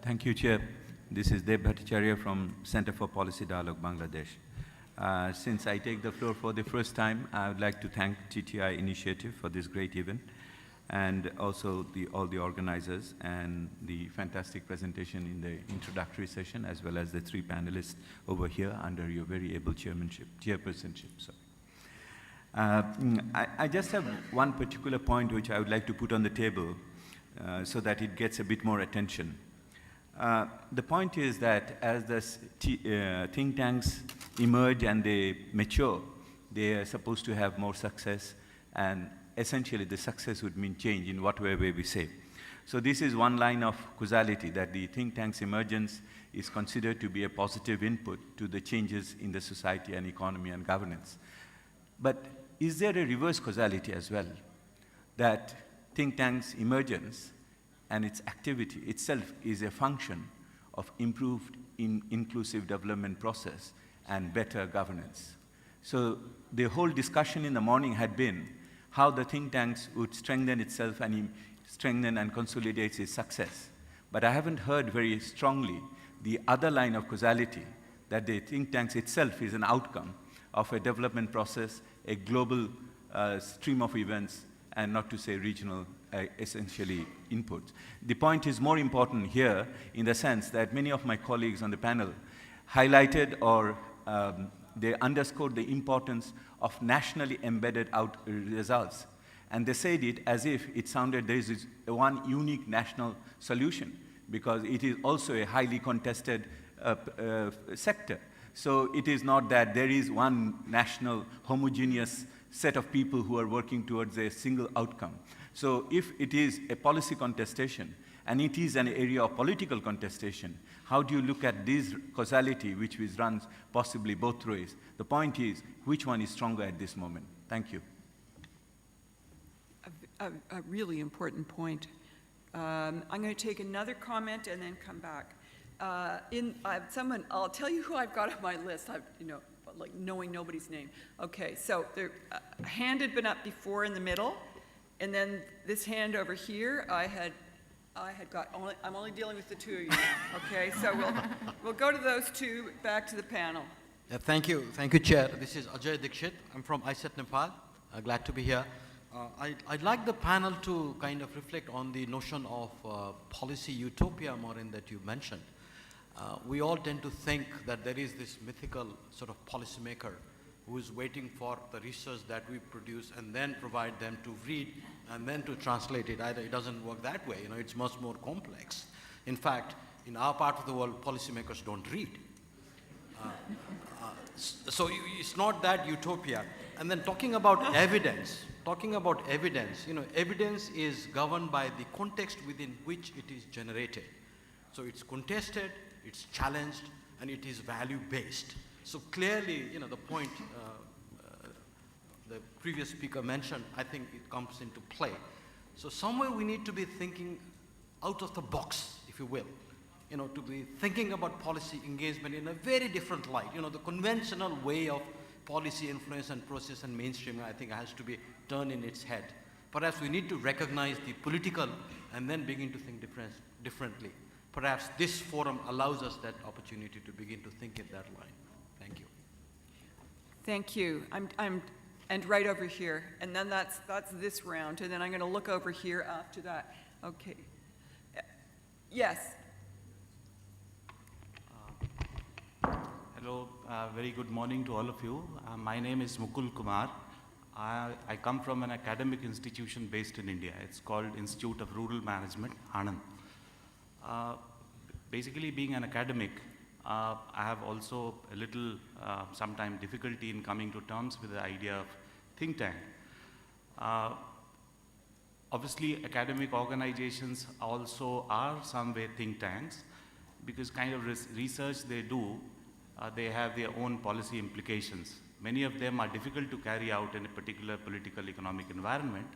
Thank you, Chair. This is Deb Bhattacharya from Center for Policy Dialogue, Bangladesh. Since I take the floor for the first time, I would like to thank TTI Initiative for this great event, and also all the organizers and the fantastic presentation in the introductory session, as well as the three panelists over here under your very able chairpersonship. I just have one particular point which I would like to put on the table so that it gets a bit more attention. The point is that as the think tanks emerge and they mature, they are supposed to have more success, and essentially the success would mean change in whatever way we say. So this is one line of causality, that the think tank's emergence is considered to be a positive input to the changes in the society and economy and governance. But is there a reverse causality as well, that think tank's emergence and its activity itself is a function of improved inclusive development process and better governance? So the whole discussion in the morning had been how the think tanks would strengthen itself and strengthen and consolidate its success. But I haven't heard very strongly the other line of causality, that the think tanks itself is an outcome of a development process, a global stream of events, and not to say regional, essentially, inputs. The point is more important here in the sense that many of my colleagues on the panel highlighted or they underscored the importance of nationally embedded results. And they said it as if it sounded there is one unique national solution, because it is also a highly contested sector. So it is not that there is one national homogeneous set of people who are working towards a single outcome. So if it is a policy contestation, and it is an area of political contestation, how do you look at this causality which runs possibly both ways? The point is, which one is stronger at this moment? Thank you. A really important point. I'm going to take another comment and then come back. I'll tell you who I've got on my list. Like knowing nobody's name. Okay, so a hand had been up before in the middle, and then this hand over here, I'm only dealing with the two of you now. Okay, so we'll go to those two, back to the panel. Thank you, Chair. This is Ajay Dikshit. I'm from ISET Nepal. Glad to be here. I'd like the panel to kind of reflect on the notion of policy utopia, Maureen, that you mentioned. We all tend to think that there is this mythical sort of policymaker who is waiting for the research that we produce and then provide them to read and then to translate it. It doesn't work that way. It's much more complex. In fact, in our part of the world, policymakers don't read. So it's not that utopia. And then talking about evidence, evidence is governed by the context within which it is generated. So it's contested, it's challenged, and it is value-based. So clearly, the point the previous speaker mentioned, I think it comes into play. So somewhere we need to be thinking out of the box, if you will, to be thinking about policy engagement in a very different light. The conventional way of policy influence and process and mainstreaming, I think, has to be turned in its head. Perhaps we need to recognize the political and then begin to think differently. Perhaps this forum allows us that opportunity to begin to think in that line. Thank you. Thank you. And right over here, and then that's this round, and then I'm going to look over here after that. Okay. Yes. Hello. Very good morning to all of you. My name is Mukul Kumar. I come from an academic institution based in India. It's called Institute of Rural Management, Anand. Basically, being an academic, I have also a little, sometimes difficulty in coming to terms with the idea of think tank. Obviously, academic organizations also are some way think tanks, because kind of research they do, they have their own policy implications. Many of them are difficult to carry out in a particular political economic environment.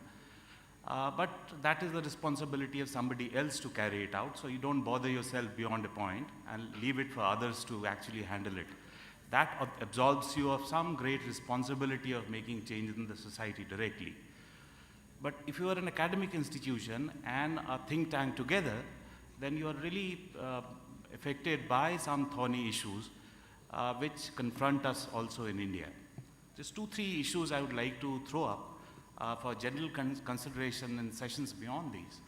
But that is the responsibility of somebody else to carry it out, so you don't bother yourself beyond a point and leave it for others to actually handle it. That absolves you of some great responsibility of making change in the society directly. But if you are an academic institution and a think tank together, then you are really affected by some thorny issues which confront us also in India. Just 2-3 issues I would like to throw up for general consideration in sessions beyond these.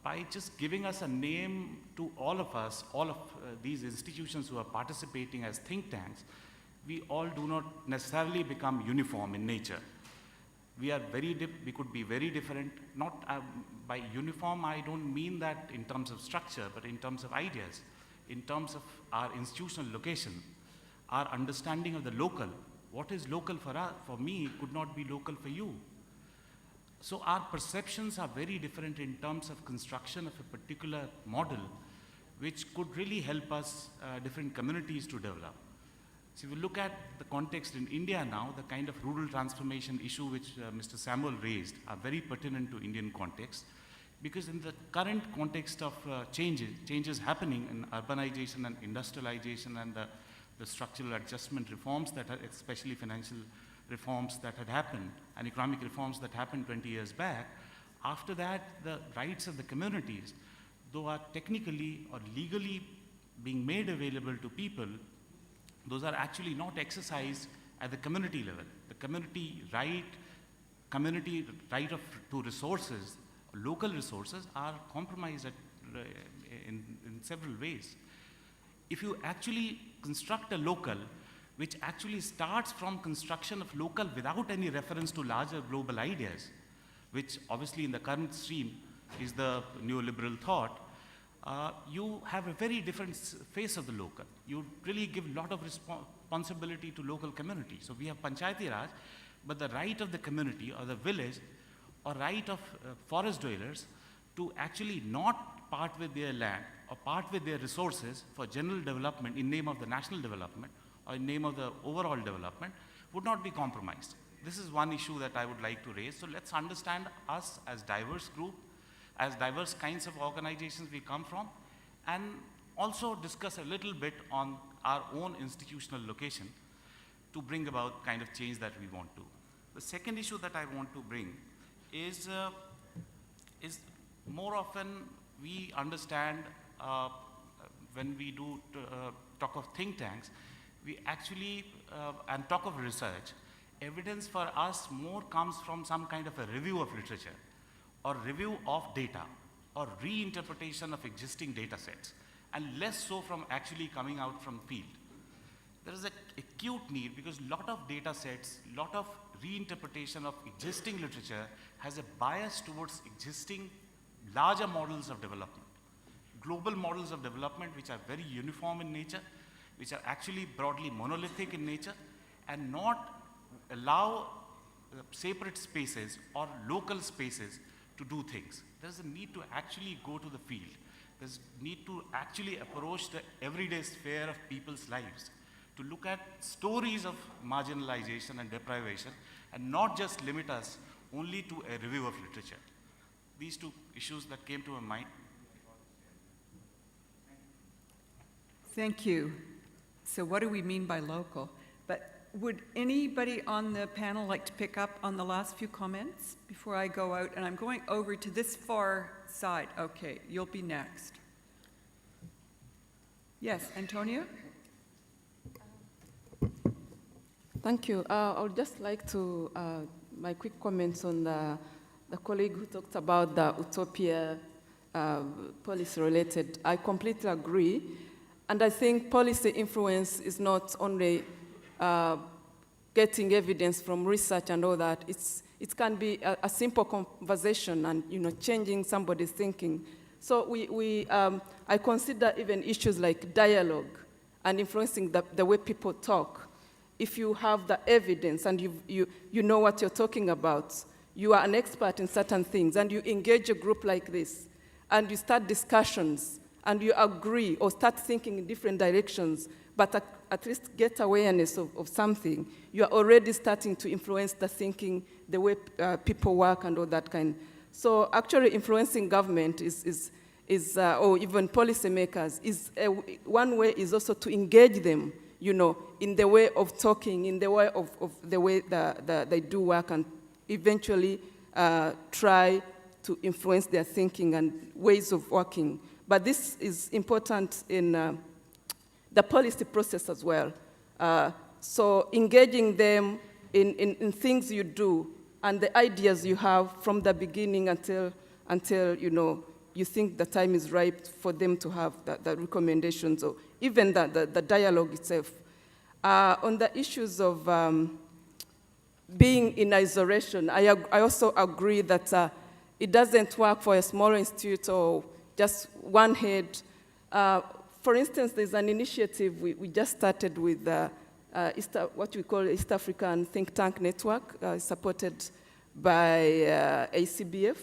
By just giving us a name to all of us, all of these institutions who are participating as think tanks, we all do not necessarily become uniform in nature. We could be very different. Not by uniform, I don't mean that in terms of structure, but in terms of ideas, in terms of our institutional location, our understanding of the local. What is local for me could not be local for you. So our perceptions are very different in terms of construction of a particular model, which could really help us, different communities to develop. So if you look at the context in India now, the kind of rural transformation issue which Mr. Samuel raised are very pertinent to Indian context, because in the current context of changes happening in urbanization and industrialization and the structural adjustment reforms that are, especially financial reforms that had happened and economic reforms that happened 20 years back, after that the rights of the communities, though are technically or legally being made available to people, those are actually not exercised at the community level. The community right to resources, local resources, are compromised in several ways. If you actually construct a local, which actually starts from construction of local without any reference to larger global ideas, which obviously in the current stream is the neoliberal thought, you have a very different face of the local. You really give a lot of responsibility to local community. So we have Panchayati Raj, but the right of the community or the village or right of forest dwellers to actually not part with their land or part with their resources for general development in name of the national development or in name of the overall development would not be compromised. This is one issue that I would like to raise. So let's understand us as diverse group, as diverse kinds of organizations we come from, and also discuss a little bit on our own institutional location to bring about kind of change that we want to. The second issue that I want to bring is more often we understand when we do talk of think tanks, we actually, and talk of research, evidence for us more comes from some kind of a review of literature, or review of data, or reinterpretation of existing data sets, and less so from actually coming out from field. There is an acute need because a lot of data sets, a lot of reinterpretation of existing literature has a bias towards existing larger models of development. Global models of development which are very uniform in nature, which are actually broadly monolithic in nature, and not allow separate spaces or local spaces to do things. There's a need to actually go to the field. There's a need to actually approach the everyday sphere of people's lives, to look at stories of marginalization and deprivation, and not just limit us only to a review of literature. These two issues that came to my mind. Thank you. So what do we mean by local? But would anybody on the panel like to pick up on the last few comments before I go out? And I'm going over to this far side. Okay, you'll be next. Yes, Antonia? Thank you. I would just like to, my quick comments on the colleague who talked about the utopia policy-related. I completely agree. And I think policy influence is not only getting evidence from research and all that. It can be a simple conversation and changing somebody's thinking. So I consider even issues like dialogue and influencing the way people talk. If you have the evidence and you know what you're talking about, you are an expert in certain things, and you engage a group like this, and you start discussions, and you agree or start thinking in different directions, but at least get awareness of something, you are already starting to influence the thinking, the way people work and all that kind. So actually influencing government is or even policymakers, one way is also to engage them, in the way of talking, in the way of the way they do work, and eventually try to influence their thinking and ways of working. But this is important in the policy process as well. So engaging them in things you do and the ideas you have from the beginning until you think the time is ripe for them to have the recommendations or even the dialogue itself. On the issues of being in isolation, I also agree that it doesn't work for a smaller institute or just one head. For instance, there's an initiative we just started with what we call East African Think Tank Network, supported by ACBF,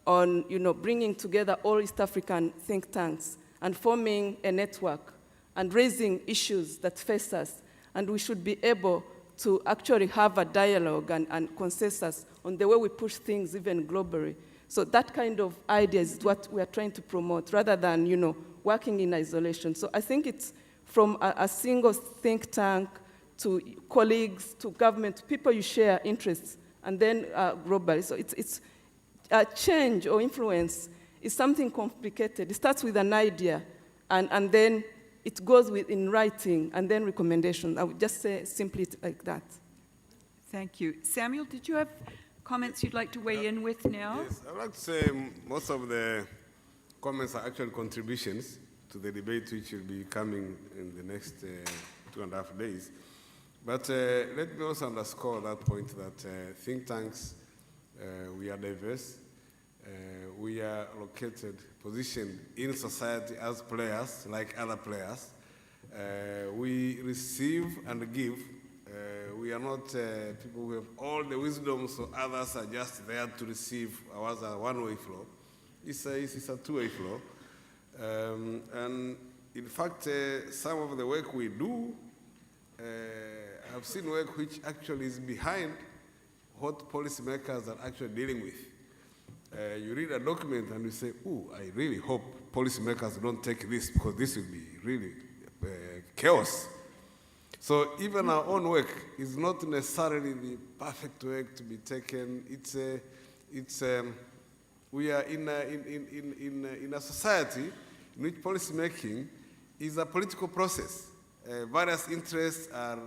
on bringing together all East African think tanks and forming a network and raising issues that face us. And we should be able to actually have a dialogue and consensus on the way we push things even globally. So that kind of idea is what we are trying to promote rather than working in isolation. So I think it's from a single think tank to colleagues, to government, to people you share interests, and then globally. So it's change or influence is something complicated. It starts with an idea, and then it goes in writing, and then recommendations. I would just say simply like that. Thank you. Samuel, did you have comments you'd like to weigh in with now? Yes, I'd like to say most of the comments are actual contributions to the debate which will be coming in the next 2.5 days. But let me also underscore that point that think tanks, we are diverse. We are located, positioned in society as players, like other players. We receive and give. We are not people who have all the wisdom, so others are just there to receive. Ours are one-way flow. It's a two-way flow. And in fact, some of the work we do, I've seen work which actually is behind what policymakers are actually dealing with. You read a document and you say, "Ooh, I really hope policymakers don't take this because this will be really chaos." So even our own work is not necessarily the perfect work to be taken. We are in a society in which policymaking is a political process. Various interests are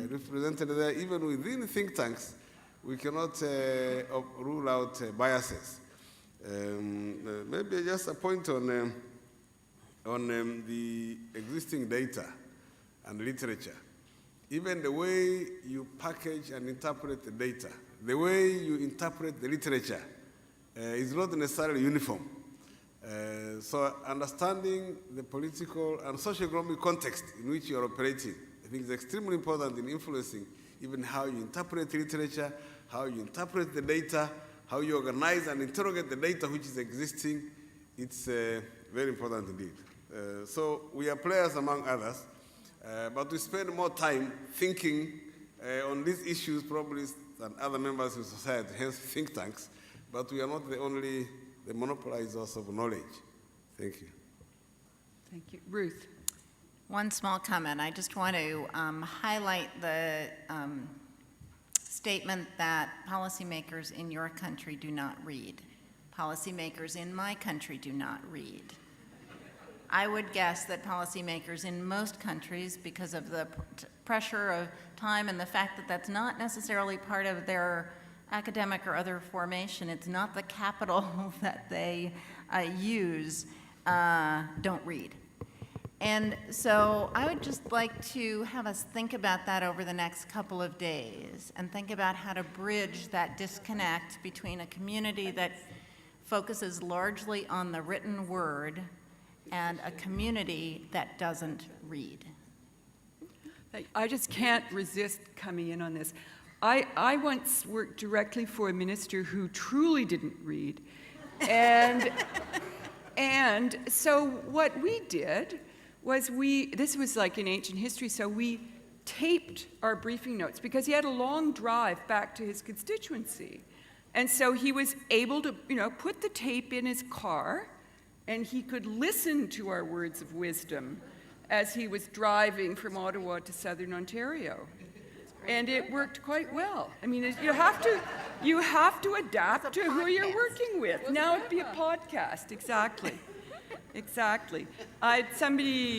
represented there. Even within think tanks, we cannot rule out biases. Maybe just a point on the existing data and literature. Even the way you package and interpret the data, the way you interpret the literature is not necessarily uniform. So understanding the political and socio-economic context in which you're operating, I think is extremely important in influencing even how you interpret literature, how you interpret the data, how you organize and interrogate the data which is existing. It's very important indeed. So we are players among others, but we spend more time thinking on these issues probably than other members of society, hence think tanks, but we are not the monopolizers of knowledge. Thank you. Thank you. Ruth. One small comment. I just want to highlight the statement that policymakers in your country do not read. Policymakers in my country do not read. I would guess that policymakers in most countries, because of the pressure of time and the fact that that's not necessarily part of their academic or other formation, it's not the capital that they use, don't read. And so I would just like to have us think about that over the next couple of days and think about how to bridge that disconnect between a community that focuses largely on the written word and a community that doesn't read. I just can't resist coming in on this. I once worked directly for a minister who truly didn't read. And so what we did was this was like in ancient history, so we taped our briefing notes because he had a long drive back to his constituency. And so he was able to, put the tape in his car and he could listen to our words of wisdom as he was driving from Ottawa to southern Ontario. and it worked quite well. I mean, you have to adapt to who you're working with. Now it'd be a podcast, exactly. Exactly. Somebody